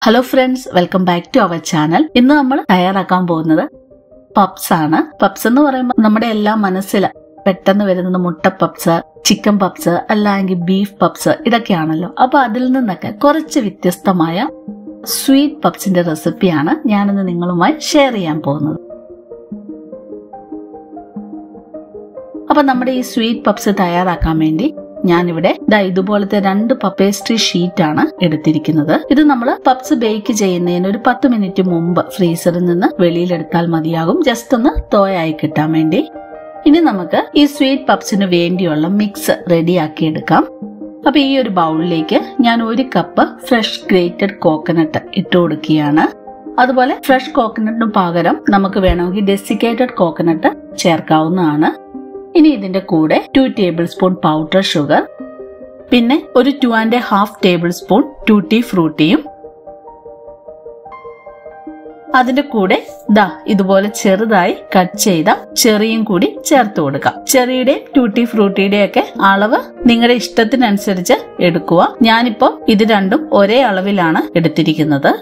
Hello friends, welcome back to our channel. ഇന്ന് നമ്മൾ തയ്യാറാക്കാൻ പോകുന്നത് പപ്സ് ആണ്. പപ്സ് എന്ന് പറയുമ്പോൾ നമ്മുടെ എല്ലാ മനസ്സിൽ പെട്ടെന്ന് വരുന്നത് മുട്ട പപ്സ്, ചിക്കൻ പപ്സ്, അല്ലെങ്കിൽ ബീഫ് പപ്സ് ഇതൊക്കെയാണല്ലോ. അപ്പൊ അതിൽ നിന്നൊക്കെ കുറച്ച് വ്യത്യസ്തമായ സ്വീറ്റ് പപ്സിന്റെ റെസിപ്പിയാണ് ഞാനിന്ന് നിങ്ങളുമായി ഷെയർ ചെയ്യാൻ പോകുന്നത്. അപ്പൊ നമ്മുടെ ഈ സ്വീറ്റ് പപ്സ് തയ്യാറാക്കാൻ വേണ്ടി ഞാനിവിടെ ഇതുപോലത്തെ 2 പേസ്ട്രി ഷീറ്റ് ആണ് എടുത്തിരിക്കുന്നത്. ഇത് നമ്മൾ പപ്സ് ബേക്ക് ചെയ്യുന്നതിന് ഒരു 10 മിനിറ്റ് മുമ്പ് ഫ്രീസറിൽ നിന്ന് വെളിയിലെടുത്താൽ മതിയാകും, ജസ്റ്റ് ഒന്ന് തോയായി കിട്ടാൻ വേണ്ടി. ഇനി നമുക്ക് ഈ സ്വീറ്റ് പപ്സിന് വേണ്ടിയുള്ള മിക്സ് റെഡിയാക്കി എടുക്കാം. അപ്പൊ ഈ ഒരു ബൗളിലേക്ക് ഞാൻ 1 കപ്പ് ഫ്രഷ് ഗ്രേറ്റഡ് കോക്കനട്ട് ഇട്ട് കൊടുക്കുകയാണ്. അതുപോലെ ഫ്രഷ് കോക്കനട്ടിന് പകരം നമുക്ക് വേണമെങ്കിൽ ഡെസിക്കേറ്റഡ് കോക്കനട്ട് ചേർക്കാവുന്നതാണ്. ഇനി ഇതിന്റെ കൂടെ 2 ടേബിൾ സ്പൂൺ പൗഡർ ഷുഗർ, പിന്നെ ഒരു 2.5 ടേബിൾ സ്പൂൺ ടൂട്ടി ഫ്രൂട്ടിയും, അതിന്റെ കൂടെ ഇതുപോലെ ചെറുതായി കട്ട് ചെയ്ത ചെറിയും കൂടി ചേർത്ത് കൊടുക്കാം. ചെറിയുടെയും ടൂട്ടി ഫ്രൂട്ടിയുടെയും ഒക്കെ അളവ് നിങ്ങളുടെ ഇഷ്ടത്തിനനുസരിച്ച് എടുക്കുക. ഞാനിപ്പോ ഇത് രണ്ടും ഒരേ അളവിലാണ് എടുത്തിരിക്കുന്നത്.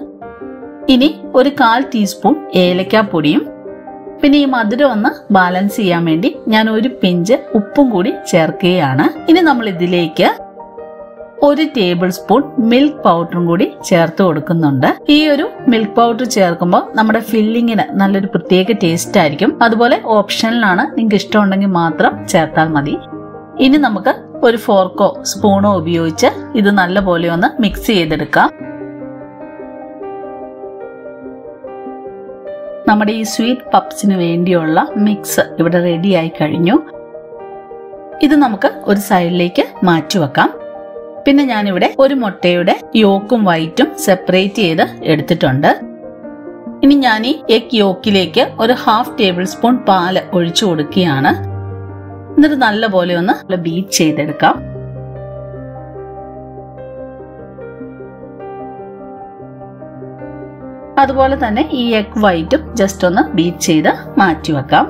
ഇനി ഒരു 1/4 ടീസ്പൂൺ ഏലക്കാപ്പൊടിയും, പിന്നെ ഈ മധുരം ഒന്ന് ബാലൻസ് ചെയ്യാൻ വേണ്ടി ഞാൻ ഒരു പിഞ്ച് ഉപ്പും കൂടി ചേർക്കുകയാണ്. ഇനി നമ്മൾ ഇതിലേക്ക് 1 ടേബിൾ സ്പൂൺ മിൽക്ക് പൗഡറും കൂടി ചേർത്ത് കൊടുക്കുന്നുണ്ട്. ഈ ഒരു മിൽക്ക് പൗഡർ ചേർക്കുമ്പോൾ നമ്മുടെ ഫില്ലിങ്ങിന് നല്ലൊരു പ്രത്യേക ടേസ്റ്റ് ആയിരിക്കും. അതുപോലെ ഓപ്ഷനിലാണ്, നിങ്ങൾക്ക് ഇഷ്ടമുണ്ടെങ്കിൽ മാത്രം ചേർത്താൽ മതി. ഇനി നമുക്ക് ഒരു ഫോർക്കോ സ്പൂണോ ഉപയോഗിച്ച് ഇത് നല്ലപോലെ ഒന്ന് മിക്സ് ചെയ്തെടുക്കാം. നമ്മുടെ ഈ സ്വീറ്റ് പപ്സിന് വേണ്ടിയുള്ള മിക്സ് ഇവിടെ റെഡി ആയി കഴിഞ്ഞു. ഇത് നമുക്ക് ഒരു സൈഡിലേക്ക് മാറ്റി വെക്കാം. പിന്നെ ഞാനിവിടെ ഒരു മുട്ടയുടെ യോക്കും വൈറ്റും സെപ്പറേറ്റ് ചെയ്ത് എടുത്തിട്ടുണ്ട്. ഇനി ഞാൻ ഈ എഗ് യോക്കിലേക്ക് ഒരു 1/2 ടേബിൾ സ്പൂൺ പാല് ഒഴിച്ചു കൊടുക്കുകയാണ്. എന്നിട്ട് നല്ലപോലെ ഒന്ന് ബീറ്റ് ചെയ്തെടുക്കാം. അതുപോലെ തന്നെ ഈ എഗ് വൈറ്റും ജസ്റ്റ് ഒന്ന് ബീറ്റ് ചെയ്ത് മാറ്റി വെക്കാം.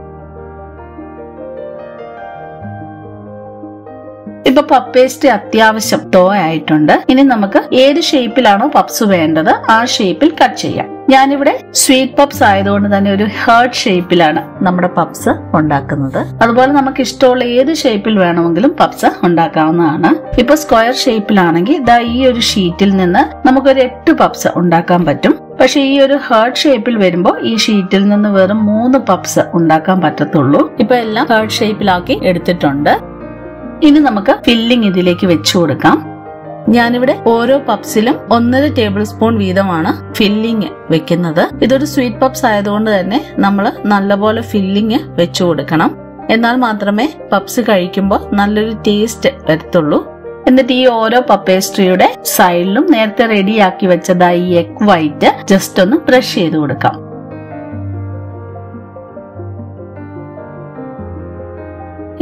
ഇപ്പൊ പപ്പ് പേസ്റ്റ് അത്യാവശ്യം ആയിട്ടുണ്ട്. ഇനി നമുക്ക് ഏത് ഷേപ്പിലാണോ പപ്സ് വേണ്ടത് ആ ഷേപ്പിൽ കട്ട് ചെയ്യാം. ഞാനിവിടെ സ്വീറ്റ് പപ്സ് ആയതുകൊണ്ട് തന്നെ ഒരു ഹാർട്ട് ഷേപ്പിലാണ് നമ്മുടെ പപ്സ് ഉണ്ടാക്കുന്നത്. അതുപോലെ നമുക്ക് ഇഷ്ടമുള്ള ഏത് ഷേപ്പിൽ വേണമെങ്കിലും പപ്സ് ഉണ്ടാക്കാവുന്നതാണ്. ഇപ്പൊ സ്ക്വയർ ഷേപ്പിലാണെങ്കിൽ ഈ ഒരു ഷീറ്റിൽ നിന്ന് നമുക്കൊരു 8 പപ്സ് ഉണ്ടാക്കാൻ പറ്റും. പക്ഷെ ഈ ഒരു ഹാർട്ട് ഷേപ്പിൽ വരുമ്പോൾ ഈ ഷീറ്റിൽ നിന്ന് വെറും 3 പപ്സ് ഉണ്ടാക്കാൻ പറ്റത്തുള്ളൂ. ഇപ്പൊ എല്ലാം ഹാർട്ട് ഷേപ്പിലാക്കി എടുത്തിട്ടുണ്ട്. ഇനി നമുക്ക് ഫില്ലിംഗ് ഇതിലേക്ക് വെച്ചു കൊടുക്കാം. ഞാനിവിടെ ഓരോ പപ്സിലും 1.5 ടേബിൾ സ്പൂൺ വീതമാണ് ഫില്ലിംഗ് വെക്കുന്നത്. ഇതൊരു സ്വീറ്റ് പപ്സ് ആയതുകൊണ്ട് തന്നെ നമ്മൾ നല്ലപോലെ ഫില്ലിംഗ് വെച്ചു കൊടുക്കണം. എന്നാൽ മാത്രമേ പപ്സ് കഴിക്കുമ്പോൾ നല്ലൊരു ടേസ്റ്റ് വരത്തുള്ളൂ. എന്നിട്ട് ഈ ഓരോ പപ്പേസ്ട്രിയുടെ സൈഡിലും നേരത്തെ റെഡിയാക്കി വെച്ചതായി ഈ എഗ് വൈറ്റ് ജസ്റ്റ് ഒന്ന് ബ്രഷ് ചെയ്ത് കൊടുക്കാം.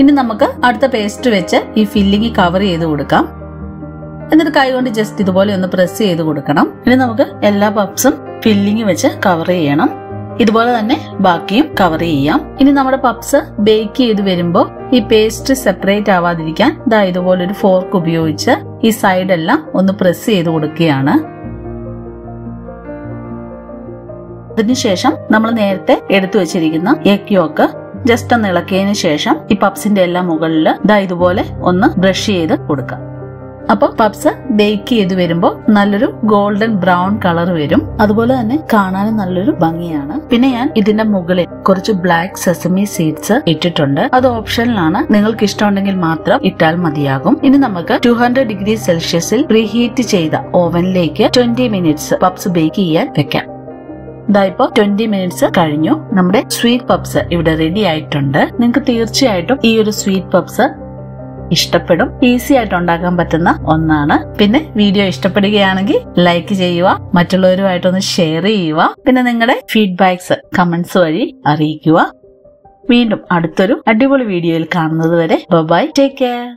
ഇനി നമുക്ക് അടുത്ത പേസ്റ്റ് വെച്ച് ഈ ഫില്ലിംഗ് കവർ ചെയ്ത് കൊടുക്കാം. എന്നിട്ട് കൈ കൊണ്ട് ജസ്റ്റ് ഇതുപോലെ ഒന്ന് പ്രസ് ചെയ്ത് കൊടുക്കണം. ഇനി നമുക്ക് എല്ലാ പപ്സും ഫില്ലിംഗ് വെച്ച് കവർ ചെയ്യണം. ഇതുപോലെ തന്നെ ബാക്കിയും കവർ ചെയ്യാം. ഇനി നമ്മുടെ പപ്സ് ബേക്ക് ചെയ്ത് വരുമ്പോൾ ഈ പേസ്റ്റ് സെപ്പറേറ്റ് ആവാതിരിക്കാൻ ഇതുപോലെ ഒരു ഫോർക്ക് ഉപയോഗിച്ച് ഈ സൈഡെല്ലാം ഒന്ന് പ്രസ് ചെയ്ത് കൊടുക്കുകയാണ്. അതിനുശേഷം നമ്മൾ നേരത്തെ എടുത്തു വെച്ചിരിക്കുന്ന എഗ് യോക്ക് ജസ്റ്റ് ഒന്ന് ഇളക്കിയതിനു ശേഷം ഈ പപ്സിന്റെ എല്ലാം മുകളിൽ ഇതുപോലെ ഒന്ന് ബ്രഷ് ചെയ്ത് കൊടുക്കാം. അപ്പൊ പപ്സ് ബേക്ക് ചെയ്ത് വരുമ്പോൾ നല്ലൊരു ഗോൾഡൻ ബ്രൗൺ കളർ വരും. അതുപോലെ തന്നെ കാണാനും നല്ലൊരു ഭംഗിയാണ്. പിന്നെ ഞാൻ ഇതിന്റെ മുകളിൽ കുറച്ച് ബ്ലാക്ക് സെസമി സീഡ്സ് ഇട്ടിട്ടുണ്ട്. അത് ഓപ്ഷനിലാണ്, നിങ്ങൾക്ക് ഇഷ്ടമുണ്ടെങ്കിൽ മാത്രം ഇട്ടാൽ മതിയാകും. ഇനി നമുക്ക് 200 ഡിഗ്രി സെൽഷ്യസിൽ പ്രീഹീറ്റ് ചെയ്ത ഓവനിലേക്ക് 20 മിനിറ്റ്സ് പപ്സ് ബേക്ക് ചെയ്യാൻ വെക്കാം. ഇപ്പൊ 20 മിനിറ്റ്സ് കഴിഞ്ഞു. നമ്മുടെ സ്വീറ്റ് പപ്സ് ഇവിടെ റെഡി ആയിട്ടുണ്ട്. നിങ്ങൾക്ക് തീർച്ചയായിട്ടും ഈ ഒരു സ്വീറ്റ് പപ്സ് ഇഷ്ടപ്പെടും. ഈസി ആയിട്ട് ഉണ്ടാക്കാൻ പറ്റുന്ന ഒന്നാണ്. പിന്നെ വീഡിയോ ഇഷ്ടപ്പെടുകയാണെങ്കിൽ ലൈക്ക് ചെയ്യുക, മറ്റുള്ളവരുമായിട്ടൊന്ന് ഷെയർ ചെയ്യുക. പിന്നെ നിങ്ങളുടെ ഫീഡ്ബാക്സ് കമന്റ്സ് വഴി അറിയിക്കുക. വീണ്ടും അടുത്തൊരു അടിപൊളി വീഡിയോയിൽ കാണുന്നത് വരെ ബൈ, ടേക്ക് കെയർ.